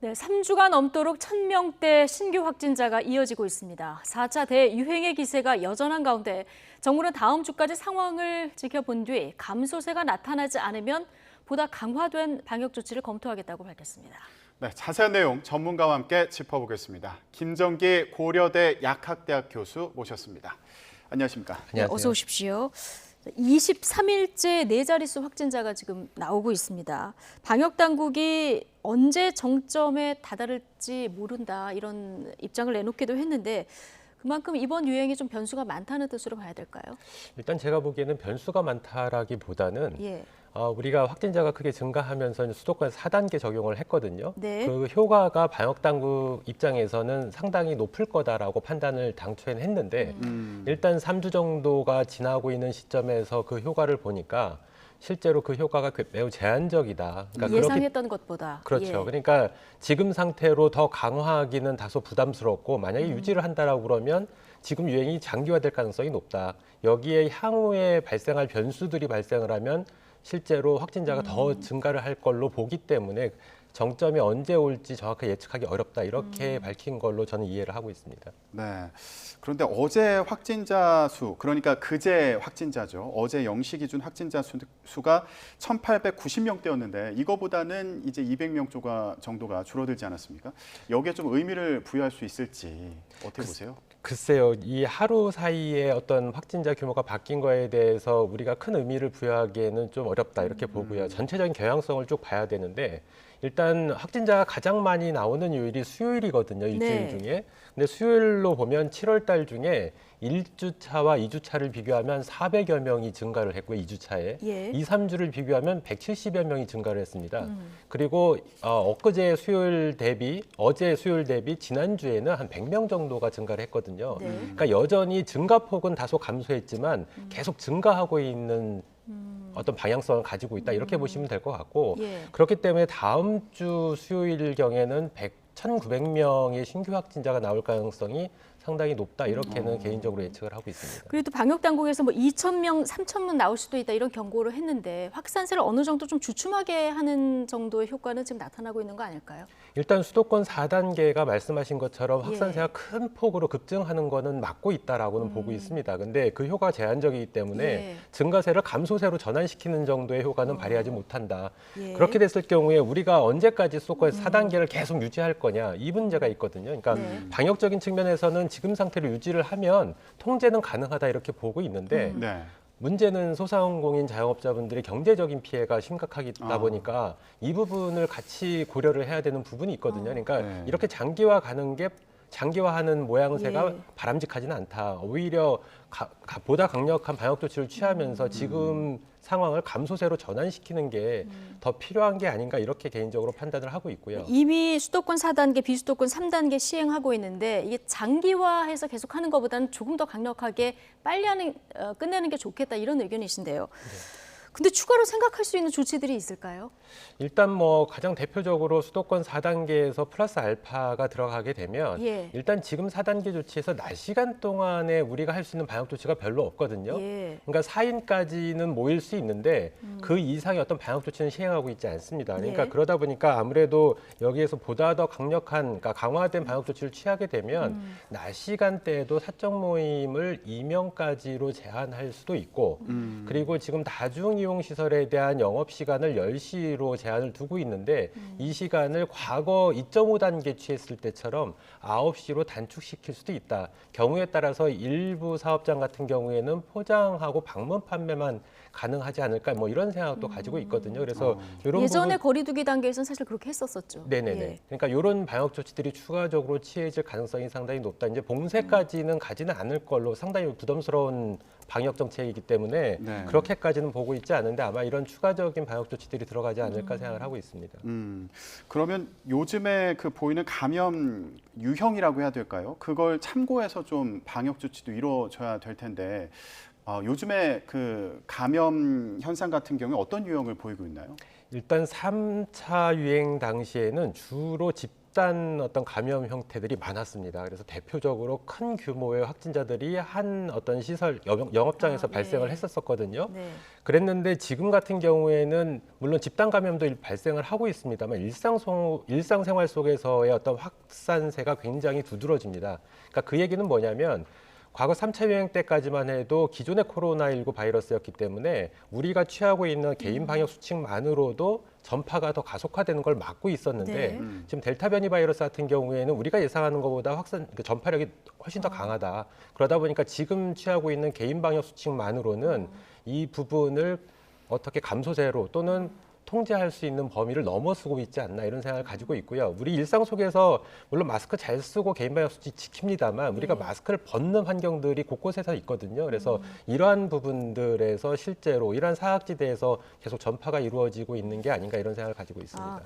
네, 3주가 넘도록 1,000명대 신규 확진자가 이어지고 있습니다. 4차 대유행의 기세가 여전한 가운데 정부는 다음 주까지 상황을 지켜본 뒤 감소세가 나타나지 않으면 보다 강화된 방역 조치를 검토하겠다고 밝혔습니다. 네, 자세한 내용 전문가와 함께 짚어보겠습니다. 김정기 고려대 약학대학 교수 모셨습니다. 안녕하십니까? 네, 어서 오십시오. 23일째 네 자릿수 확진자가 지금 나오고 있습니다. 방역 당국이 언제 정점에 다다를지 모른다 이런 입장을 내놓기도 했는데 그만큼 이번 유행이 좀 변수가 많다는 뜻으로 봐야 될까요? 일단 제가 보기에는 변수가 많다라기보다는 예. 우리가 확진자가 크게 증가하면서 수도권 4단계 적용을 했거든요. 네. 그 효과가 방역당국 입장에서는 상당히 높을 거다라고 판단을 당초에는 했는데 일단 3주 정도가 지나고 있는 시점에서 그 효과를 보니까 실제로 그 효과가 매우 제한적이다. 그러니까 예상했던 것보다. 그렇죠. 예. 그러니까 지금 상태로 더 강화하기는 다소 부담스럽고 만약에 유지를 한다라고 그러면 지금 유행이 장기화될 가능성이 높다. 여기에 향후에 발생할 변수들이 발생을 하면 실제로 확진자가 더 증가를 할 걸로 보기 때문에 정점이 언제 올지 정확하게 예측하기 어렵다. 이렇게 밝힌 걸로 저는 이해를 하고 있습니다. 네. 그런데 어제 확진자 수, 그러니까 그제 확진자죠. 어제 0시 기준 확진자 수가 1,890명대였는데 이거보다는 이제 200명 정도가 줄어들지 않았습니까? 여기에 좀 의미를 부여할 수 있을지 어떻게 보세요? 글쎄요, 이 하루 사이에 어떤 확진자 규모가 바뀐 거에 대해서 우리가 큰 의미를 부여하기에는 좀 어렵다 이렇게 보고요. 전체적인 경향성을 쭉 봐야 되는데 일단 확진자가 가장 많이 나오는 요일이 수요일이거든요, 일주일 중에. 근데 수요일로 보면 7월 달 중에 1주차와 2주차를 비교하면 400여 명이 증가를 했고요, 2주차에. 예. 2, 3주를 비교하면 170여 명이 증가를 했습니다. 그리고 어제 수요일 대비 지난주에는 한 100명 정도가 증가를 했거든요. 네. 그러니까 여전히 증가폭은 다소 감소했지만 계속 증가하고 있는 어떤 방향성을 가지고 있다 이렇게 보시면 될 것 같고 예. 그렇기 때문에 다음 주 수요일경에는 1,900명의 신규 확진자가 나올 가능성이 상당히 높다 이렇게는 개인적으로 예측을 하고 있습니다. 그래도 방역 당국에서 뭐 2,000명, 3,000명 나올 수도 있다 이런 경고를 했는데 확산세를 어느 정도 좀 주춤하게 하는 정도의 효과는 지금 나타나고 있는 거 아닐까요? 일단 수도권 4단계가 말씀하신 것처럼 확산세가 큰 폭으로 급증하는 거는 막고 있다라고는 보고 있습니다. 근데 그 효과가 제한적이기 때문에 증가세를 감소세로 전환시키는 정도의 효과는 발휘하지 못한다. 그렇게 됐을 경우에 우리가 언제까지 수도권 4단계를 계속 유지할 거냐 이 문제가 있거든요. 그러니까 방역적인 측면에서는 지금 상태로 유지를 하면 통제는 가능하다 이렇게 보고 있는데 문제는 소상공인 자영업자분들의 경제적인 피해가 심각하다 보니까 이 부분을 같이 고려를 해야 되는 부분이 있거든요. 그러니까 이렇게 장기화하는 모양새가 바람직하지는 않다. 오히려 보다 강력한 방역 조치를 취하면서 지금 상황을 감소세로 전환시키는 게 더 필요한 게 아닌가 이렇게 개인적으로 판단을 하고 있고요. 이미 수도권 4단계, 비수도권 3단계 시행하고 있는데 이게 장기화해서 계속하는 것보다는 조금 더 강력하게 빨리 끝내는 게 좋겠다 이런 의견이신데요. 근데 추가로 생각할 수 있는 조치들이 있을까요? 일단 뭐 가장 대표적으로 수도권 4단계에서 플러스 알파가 들어가게 되면 일단 지금 4단계 조치에서 낮 시간 동안에 우리가 할 수 있는 방역 조치가 별로 없거든요. 그러니까 4인까지는 모일 수 있는데 그 이상의 어떤 방역 조치는 시행하고 있지 않습니다. 그러니까 그러다 보니까 아무래도 여기에서 보다 더 강력한, 그러니까 강화된 방역 조치를 취하게 되면 낮 시간대에도 사적 모임을 2명까지로 제한할 수도 있고 그리고 지금 다중이용시설에 대한 영업시간을 10시로 제한을 두고 있는데 이 시간을 과거 2.5단계 취했을 때처럼 9시로 단축시킬 수도 있다. 경우에 따라서 일부 사업장 같은 경우에는 포장하고 방문 판매만 가능하지 않을까 뭐 이런 생각도 가지고 있거든요. 그래서 이런 예전에 거리두기 단계에서는 사실 그렇게 했었었죠. 네네네. 그러니까 이런 방역 조치들이 추가적으로 취해질 가능성이 상당히 높다. 이제 봉쇄까지는 가지는 않을 걸로 상당히 부담스러운 방역 정책이기 때문에 그렇게까지는 보고 있지 않은데 아마 이런 추가적인 방역 조치들이 들어가지 않을까 생각을 하고 있습니다. 그러면 요즘에 그 보이는 감염 유형이라고 해야 될까요? 그걸 참고해서 좀 방역 조치도 이루어져야 될 텐데 요즘에 그 감염 현상 같은 경우에 어떤 유형을 보이고 있나요? 일단 3차 유행 당시에는 주로 집단 어떤 감염 형태들이 많았습니다. 그래서 대표적으로 큰 규모의 확진자들이 한 어떤 시설 영업장에서 발생을 했었거든요. 네. 그랬는데 지금 같은 경우에는 물론 집단 감염도 발생을 하고 있습니다만 일상생활 속에서의 어떤 확산세가 굉장히 두드러집니다. 그러니까 그 얘기는 뭐냐면 과거 3차 유행 때까지만 해도 기존의 코로나19 바이러스였기 때문에 우리가 취하고 있는 개인 방역 수칙만으로도 전파가 더 가속화되는 걸 막고 있었는데 네. 지금 델타 변이 바이러스 같은 경우에는 우리가 예상하는 것보다 전파력이 훨씬 더 강하다. 그러다 보니까 지금 취하고 있는 개인 방역 수칙만으로는 이 부분을 어떻게 감소제로 또는 통제할 수 있는 범위를 넘어서고 있지 않나 이런 생각을 가지고 있고요. 우리 일상 속에서 물론 마스크 잘 쓰고 개인 방역 수칙 지킵니다만 우리가 마스크를 벗는 환경들이 곳곳에서 있거든요. 그래서 이러한 부분들에서 실제로 이러한 사각지대에서 계속 전파가 이루어지고 있는 게 아닌가 이런 생각을 가지고 있습니다.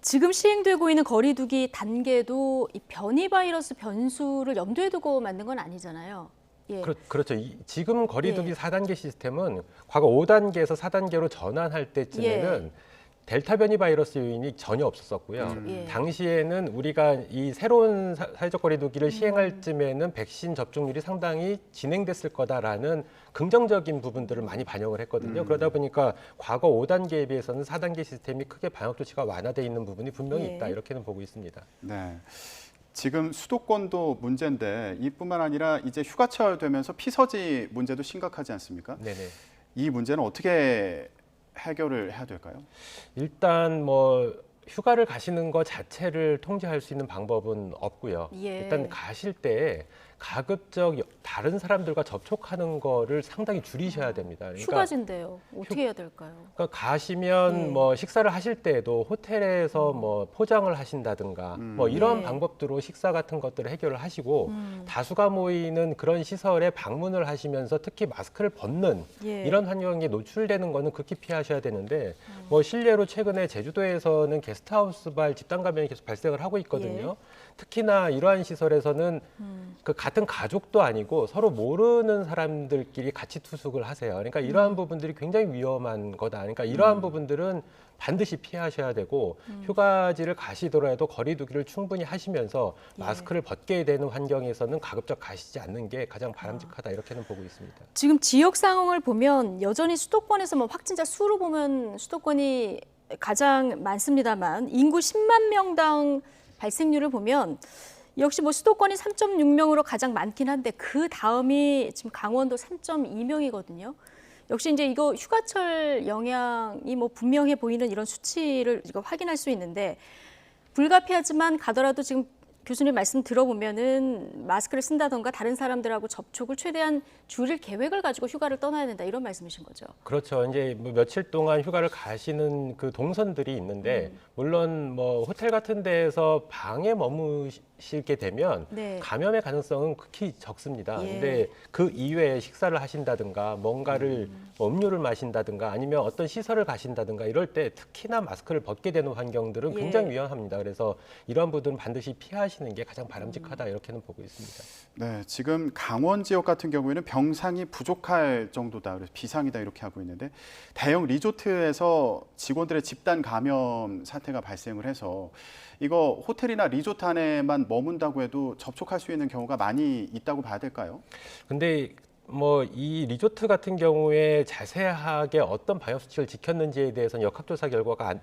지금 시행되고 있는 거리두기 단계도 이 변이 바이러스 변수를 염두에 두고 만든 건 아니잖아요. 예. 그렇죠. 지금 거리두기 4단계 시스템은 과거 5단계에서 4단계로 전환할 때쯤에는 델타 변이 바이러스 요인이 전혀 없었고요. 당시에는 우리가 이 새로운 사회적 거리두기를 시행할 쯤에는 백신 접종률이 상당히 진행됐을 거다라는 긍정적인 부분들을 많이 반영을 했거든요. 그러다 보니까 과거 5단계에 비해서는 4단계 시스템이 크게 방역 조치가 완화돼 있는 부분이 분명히 있다. 이렇게는 보고 있습니다. 네. 지금 수도권도 문제인데 이뿐만 아니라 이제 휴가철 되면서 피서지 문제도 심각하지 않습니까? 네네. 이 문제는 어떻게 해결을 해야 될까요? 일단 뭐 휴가를 가시는 것 자체를 통제할 수 있는 방법은 없고요. 일단 가실 때 가급적 다른 사람들과 접촉하는 거를 상당히 줄이셔야 됩니다. 그러니까 휴가진데요. 어떻게 해야 될까요? 그러니까 가시면 뭐 식사를 하실 때에도 호텔에서 뭐 포장을 하신다든가 뭐 이런 방법들로 식사 같은 것들을 해결을 하시고 다수가 모이는 그런 시설에 방문을 하시면서 특히 마스크를 벗는 이런 환경에 노출되는 거는 극히 피하셔야 되는데 뭐 실례로 최근에 제주도에서는 게스트하우스발 집단 감염이 계속 발생을 하고 있거든요. 특히나 이러한 시설에서는 그 같은 가족도 아니고 서로 모르는 사람들끼리 같이 투숙을 하세요. 그러니까 이러한 부분들이 굉장히 위험한 거다. 그러니까 이러한 부분들은 반드시 피하셔야 되고 휴가지를 가시더라도 거리두기를 충분히 하시면서 마스크를 벗게 되는 환경에서는 가급적 가시지 않는 게 가장 바람직하다 이렇게는 보고 있습니다. 지금 지역 상황을 보면 여전히 수도권에서 뭐 확진자 수로 보면 수도권이 가장 많습니다만 인구 10만 명당 발생률을 보면 역시 뭐 수도권이 3.6명으로 가장 많긴 한데 그 다음이 지금 강원도 3.2명이거든요. 역시 이제 이거 휴가철 영향이 뭐 분명해 보이는 이런 수치를 이거 확인할 수 있는데 불가피하지만 가더라도 지금 교수님 말씀 들어보면은 마스크를 쓴다던가 다른 사람들하고 접촉을 최대한 줄일 계획을 가지고 휴가를 떠나야 된다 이런 말씀이신 거죠. 그렇죠. 이제 뭐 며칠 동안 휴가를 가시는 그 동선들이 있는데 물론 뭐 호텔 같은 데에서 방에 머무시게 되면 감염의 가능성은 극히 적습니다. 근데 그 이외에 식사를 하신다든가 뭔가를 뭐 음료를 마신다든가 아니면 어떤 시설을 가신다든가 이럴 때 특히나 마스크를 벗게 되는 환경들은 굉장히 위험합니다. 그래서 이런 부분은 반드시 피하시는 게 가장 바람직하다 이렇게는 보고 있습니다. 네, 지금 강원 지역 같은 경우에는 병상이 부족할 정도다, 그래서 비상이다 이렇게 하고 있는데 대형 리조트에서 직원들의 집단 감염 사태가 발생을 해서 이거 호텔이나 리조트 안에만 머문다고 해도 접촉할 수 있는 경우가 많이 있다고 봐야 될까요? 근데 뭐 이 리조트 같은 경우에 자세하게 어떤 방역 수칙을 지켰는지에 대해서는 역학조사 결과가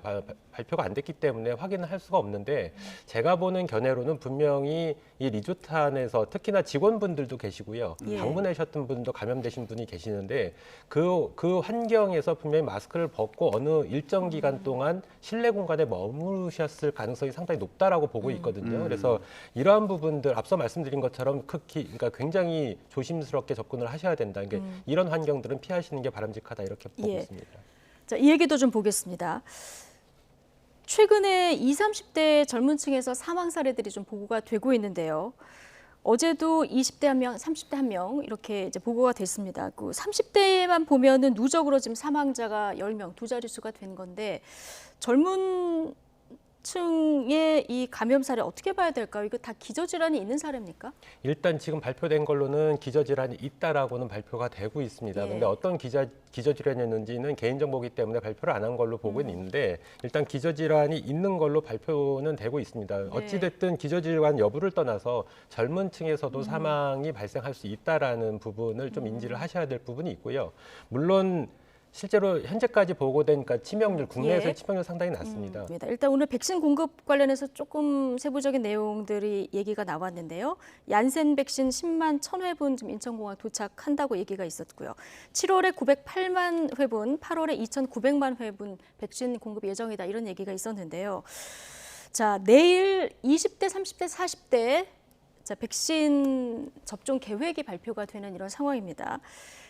발표가 안 됐기 때문에 확인을 할 수가 없는데 제가 보는 견해로는 분명히 이 리조트 안에서 특히나 직원분들도 계시고요. 방문하셨던 분도 감염되신 분이 계시는데 그 환경에서 분명히 마스크를 벗고 어느 일정 기간 동안 실내 공간에 머무르셨을 가능성이 상당히 높다라고 보고 있거든요. 그래서 이러한 부분들 앞서 말씀드린 것처럼 그러니까 굉장히 조심스럽게 접근을 하셔야 된다. 그러니까 이런 환경들은 피하시는 게 바람직하다 이렇게 보고 있습니다. 자, 이 얘기도 좀 보겠습니다. 최근에 20, 30대 젊은 층에서 사망 사례들이 좀 보고가 되고 있는데요. 어제도 20대 1명, 30대 1명 이렇게 이제 보고가 됐습니다. 그 30대만 보면은 누적으로 지금 사망자가 10명, 두 자릿수가 된 건데 젊은 층의 이 감염 사례 어떻게 봐야 될까요? 이거 다 기저질환이 있는 사례입니까? 일단 지금 발표된 걸로는 기저질환이 있다라고는 발표가 되고 있습니다. 근데 어떤 기저질환이었는지는 개인정보이기 때문에 발표를 안 한 걸로 보고는 있는데 일단 기저질환이 있는 걸로 발표는 되고 있습니다. 어찌됐든 기저질환 여부를 떠나서 젊은 층에서도 사망이 발생할 수 있다라는 부분을 좀 인지를 하셔야 될 부분이 있고요. 물론 실제로 현재까지 보고된 그러니까 치명률, 국내에서의 치명률 상당히 낮습니다. 일단 오늘 백신 공급 관련해서 조금 세부적인 내용들이 얘기가 나왔는데요. 얀센 백신 10만 1,000회분 지금 인천공항 도착한다고 얘기가 있었고요. 7월에 908만 회분, 8월에 2,900만 회분 백신 공급 예정이다 이런 얘기가 있었는데요. 자, 내일 20대, 30대, 40대 자, 백신 접종 계획이 발표가 되는 이런 상황입니다.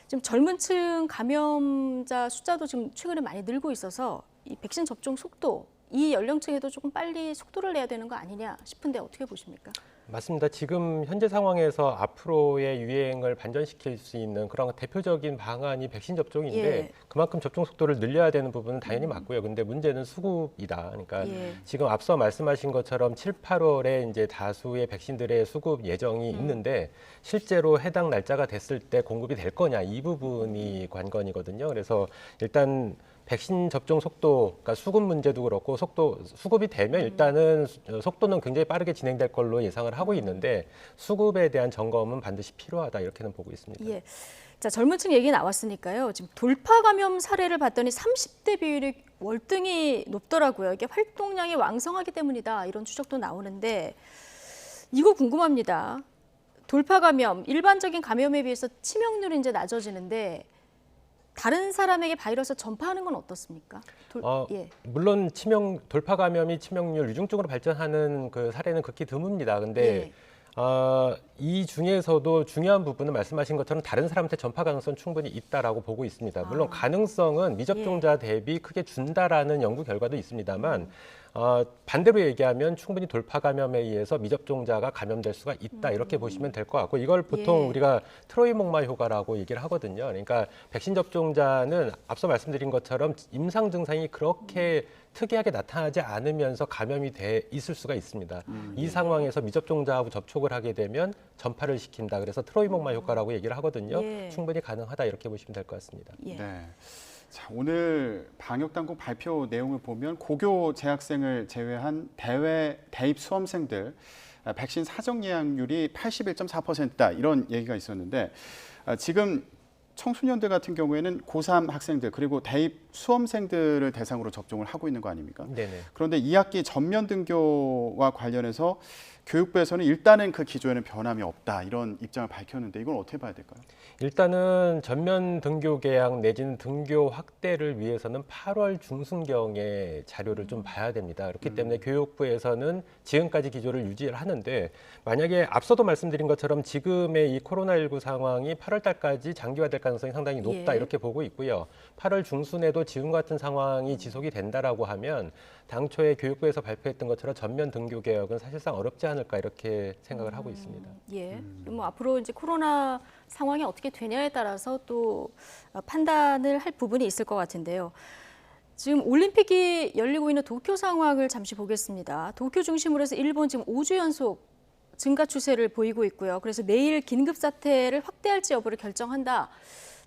지금 젊은 층 감염자 숫자도 지금 최근에 많이 늘고 있어서 이 백신 접종 속도, 이 연령층에도 조금 빨리 속도를 내야 되는 거 아니냐 싶은데 어떻게 보십니까? 맞습니다. 지금 현재 상황에서 앞으로의 유행을 반전시킬 수 있는 그런 대표적인 방안이 백신 접종인데 그만큼 접종 속도를 늘려야 되는 부분은 당연히 맞고요. 근데 문제는 수급이다. 그러니까 지금 앞서 말씀하신 것처럼 7, 8월에 이제 다수의 백신들의 수급 예정이 있는데 실제로 해당 날짜가 됐을 때 공급이 될 거냐 이 부분이 관건이거든요. 그래서 일단 백신 접종 속도, 그러니까 수급 문제도 그렇고 수급이 되면 일단은 속도는 굉장히 빠르게 진행될 걸로 예상을 하고 있는데 수급에 대한 점검은 반드시 필요하다 이렇게는 보고 있습니다. 예. 자, 젊은 층 얘기 나왔으니까요. 지금 돌파 감염 사례를 봤더니 30대 비율이 월등히 높더라고요. 이게 활동량이 왕성하기 때문이다 이런 추적도 나오는데 이거 궁금합니다. 돌파 감염, 일반적인 감염에 비해서 치명률이 이제 낮아지는데 다른 사람에게 바이러스 전파하는 건 어떻습니까? 물론 돌파 감염이 치명률 위중증으로 발전하는 그 사례는 극히 드뭅니다. 근데 이 중에서도 중요한 부분은 말씀하신 것처럼 다른 사람한테 전파 가능성 충분히 있다라고 보고 있습니다. 물론 가능성은 미접종자 대비 크게 준다라는 연구 결과도 있습니다만 반대로 얘기하면 충분히 돌파 감염에 의해서 미접종자가 감염될 수가 있다 이렇게 보시면 될 것 같고 이걸 보통 우리가 트로이 목마 효과라고 얘기를 하거든요. 그러니까 백신 접종자는 앞서 말씀드린 것처럼 임상 증상이 그렇게 특이하게 나타나지 않으면서 감염이 있을 수가 있습니다. 이 상황에서 미접종자하고 접촉을 하게 되면 전파를 시킨다. 그래서 트로이 목마 효과라고 얘기를 하거든요. 충분히 가능하다 이렇게 보시면 될 것 같습니다. 네. 자, 오늘 방역당국 발표 내용을 보면 고교 재학생을 제외한 대입 수험생들 백신 사정 예약률이 81.4%다 이런 얘기가 있었는데 지금 청소년들 같은 경우에는 고3 학생들 그리고 대입 수험생들을 대상으로 접종을 하고 있는 거 아닙니까? 네네. 그런데 2학기 전면 등교와 관련해서 교육부에서는 일단은 그 기조에는 변함이 없다 이런 입장을 밝혔는데 이건 어떻게 봐야 될까요? 일단은 전면 등교 개학 내지는 등교 확대를 위해서는 8월 중순경에 자료를 좀 봐야 됩니다. 그렇기 때문에 교육부에서는 지금까지 기조를 유지를 하는데 만약에 앞서도 말씀드린 것처럼 지금의 이 코로나19 상황이 8월 달까지 장기화될 가능성이 상당히 높다 이렇게 보고 있고요. 8월 중순에도 지금 같은 상황이 지속이 된다라고 하면 당초에 교육부에서 발표했던 것처럼 전면 등교 개혁은 사실상 어렵지 않을까 이렇게 생각을 하고 있습니다. 뭐 앞으로 이제 코로나 상황이 어떻게 되냐에 따라서 또 판단을 할 부분이 있을 것 같은데요. 지금 올림픽이 열리고 있는 도쿄 상황을 잠시 보겠습니다. 도쿄 중심으로 해서 일본 지금 5주 연속 증가 추세를 보이고 있고요. 그래서 내일 긴급 사태를 확대할지 여부를 결정한다.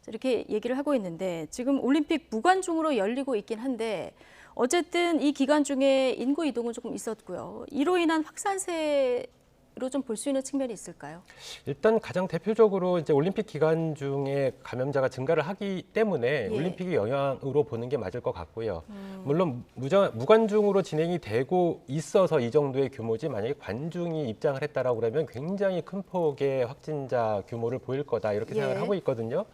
이렇게 얘기를 하고 있는데 지금 올림픽 무관중으로 열리고 있긴 한데 어쨌든 이 기간 중에 인구 이동은 조금 있었고요. 이로 인한 확산세로 좀 볼 수 있는 측면이 있을까요? 일단 가장 대표적으로 이제 올림픽 기간 중에 감염자가 증가를 하기 때문에 올림픽의 영향으로 보는 게 맞을 것 같고요. 물론 무관중으로 진행이 되고 있어서 이 정도의 규모지 만약에 관중이 입장을 했다라고 그러면 굉장히 큰 폭의 확진자 규모를 보일 거다 이렇게 생각을 하고 있거든요.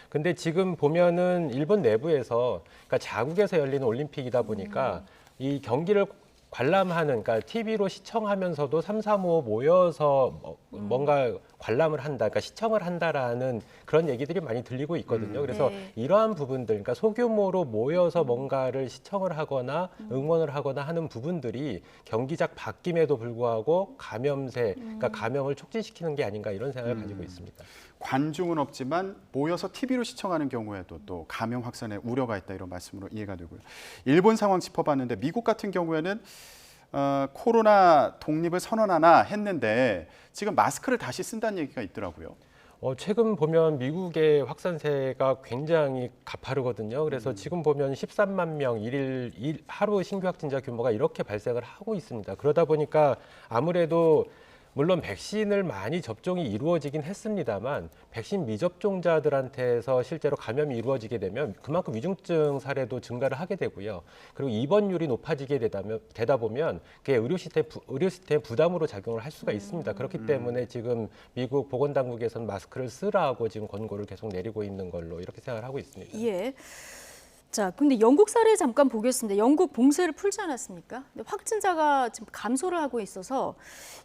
근데 지금 보면은 일본 내부에서 그러니까 자국에서 열리는 올림픽이다 보니까 이 경기를 관람하는, 그러니까 TV로 시청하면서도 3, 4, 5 모여서 뭔가 관람을 한다, 그러니까 시청을 한다라는 그런 얘기들이 많이 들리고 있거든요. 그래서 이러한 부분들, 그러니까 소규모로 모여서 뭔가를 시청을 하거나 응원을 하거나 하는 부분들이 경기장 바뀜에도 불구하고 감염세, 그러니까 감염을 촉진시키는 게 아닌가 이런 생각을 가지고 있습니다. 관중은 없지만 모여서 TV로 시청하는 경우에도 또 감염 확산의 우려가 있다 이런 말씀으로 이해가 되고요. 일본 상황 짚어봤는데 미국 같은 경우에는 코로나 독립을 선언하나 했는데 지금 마스크를 다시 쓴다는 얘기가 있더라고요. 최근 보면 미국의 확산세가 굉장히 가파르거든요. 그래서 지금 보면 13만 명 하루 신규 확진자 규모가 이렇게 발생을 하고 있습니다. 그러다 보니까 아무래도 물론 백신을 많이 접종이 이루어지긴 했습니다만 백신 미접종자들한테서 실제로 감염이 이루어지게 되면 그만큼 위중증 사례도 증가를 하게 되고요. 그리고 입원율이 높아지게 되다 보면 그게 의료 시스템 부담으로 작용을 할 수가 있습니다. 그렇기 때문에 지금 미국 보건당국에서는 마스크를 쓰라고 지금 권고를 계속 내리고 있는 걸로 이렇게 생각을 하고 있습니다. 예. 자, 근데 영국 사례 잠깐 보겠습니다. 영국 봉쇄를 풀지 않았습니까? 근데 확진자가 지금 감소를 하고 있어서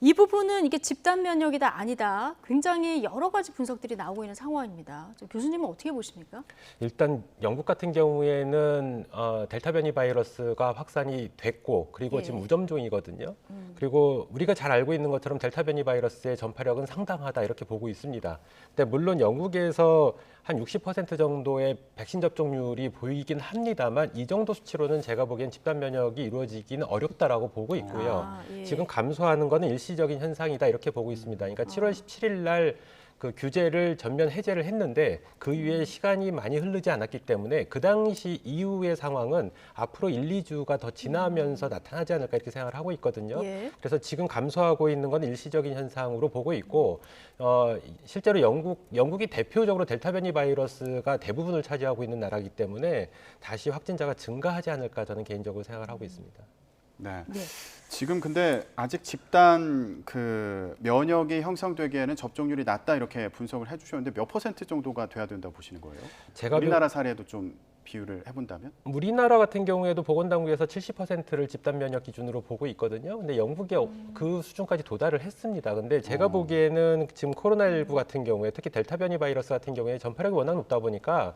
이 부분은 이게 집단 면역이다 아니다. 굉장히 여러 가지 분석들이 나오고 있는 상황입니다. 교수님은 어떻게 보십니까? 일단 영국 같은 경우에는 델타 변이 바이러스가 확산이 됐고 그리고 지금 무점종이거든요. 그리고 우리가 잘 알고 있는 것처럼 델타 변이 바이러스의 전파력은 상당하다 이렇게 보고 있습니다. 근데 물론 영국에서 한 60% 정도의 백신 접종률이 보이긴 합니다만 이 정도 수치로는 제가 보기엔 집단 면역이 이루어지기는 어렵다라고 보고 있고요. 지금 감소하는 거는 일시적인 현상이다 이렇게 보고 있습니다. 그러니까 7월 17일 날 그 규제를 전면 해제를 했는데 그 이후에 시간이 많이 흐르지 않았기 때문에 그 당시 이후의 상황은 앞으로 1, 2주가 더 지나면서 나타나지 않을까 이렇게 생각을 하고 있거든요. 그래서 지금 감소하고 있는 건 일시적인 현상으로 보고 있고 실제로 영국이 대표적으로 델타 변이 바이러스가 대부분을 차지하고 있는 나라이기 때문에 다시 확진자가 증가하지 않을까 저는 개인적으로 생각을 하고 있습니다. 네. 지금 근데 아직 집단 그 면역이 형성되기에는 접종률이 낮다 이렇게 분석을 해주셨는데 몇 % 정도가 돼야 된다고 보시는 거예요? 우리나라 사례도 좀 비율을 해본다면? 우리나라 같은 경우에도 보건당국에서 70%를 집단 면역 기준으로 보고 있거든요. 근데 영국이 그 수준까지 도달을 했습니다. 근데 제가 보기에는 지금 코로나19 같은 경우에 특히 델타 변이 바이러스 같은 경우에 전파력이 워낙 높다 보니까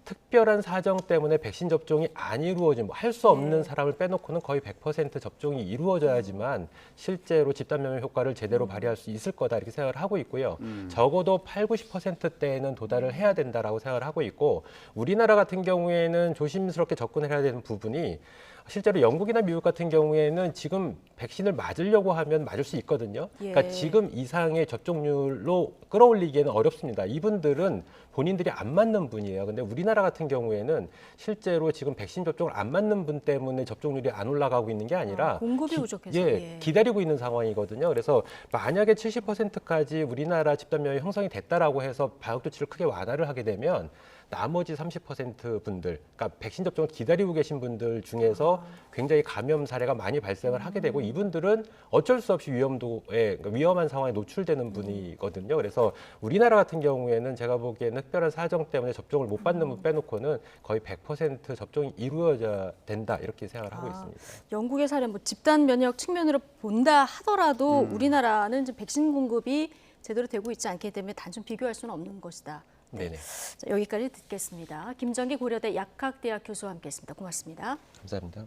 특별한 사정 때문에 백신 접종이 안 이루어진 할 수 없는 사람을 빼놓고는 거의 100% 접종이 이루어져야지만 실제로 집단 면역 효과를 제대로 발휘할 수 있을 거다 이렇게 생각을 하고 있고요. 적어도 8, 90%대에는 도달을 해야 된다라고 생각을 하고 있고 우리나라 같은 경우에는 조심스럽게 접근해야 되는 부분이 실제로 영국이나 미국 같은 경우에는 지금 백신을 맞으려고 하면 맞을 수 있거든요. 그러니까 지금 이상의 접종률로 끌어올리기에는 어렵습니다. 이분들은 본인들이 안 맞는 분이에요. 근데 우리나라 같은 경우에는 실제로 지금 백신 접종을 안 맞는 분 때문에 접종률이 안 올라가고 있는 게 아니라 공급이 부족해서 기다리고 있는 상황이거든요. 그래서 만약에 70%까지 우리나라 집단 면역이 형성이 됐다라고 해서 방역 조치를 크게 완화를 하게 되면 나머지 30% 분들, 그러니까 백신 접종을 기다리고 계신 분들 중에서 굉장히 감염 사례가 많이 발생을 하게 되고 이분들은 어쩔 수 없이 그러니까 위험한 상황에 노출되는 분이거든요. 그래서 우리나라 같은 경우에는 제가 보기에는 특별한 사정 때문에 접종을 못 받는 분 빼놓고는 거의 100% 접종이 이루어져야 된다 이렇게 생각을 하고 있습니다. 영국의 사례 뭐 집단 면역 측면으로 본다 하더라도 우리나라는 지금 백신 공급이 제대로 되고 있지 않기 때문에 단순 비교할 수는 없는 것이다. 네네. 자, 여기까지 듣겠습니다. 김정기 고려대 약학대학 교수와 함께했습니다. 고맙습니다. 감사합니다.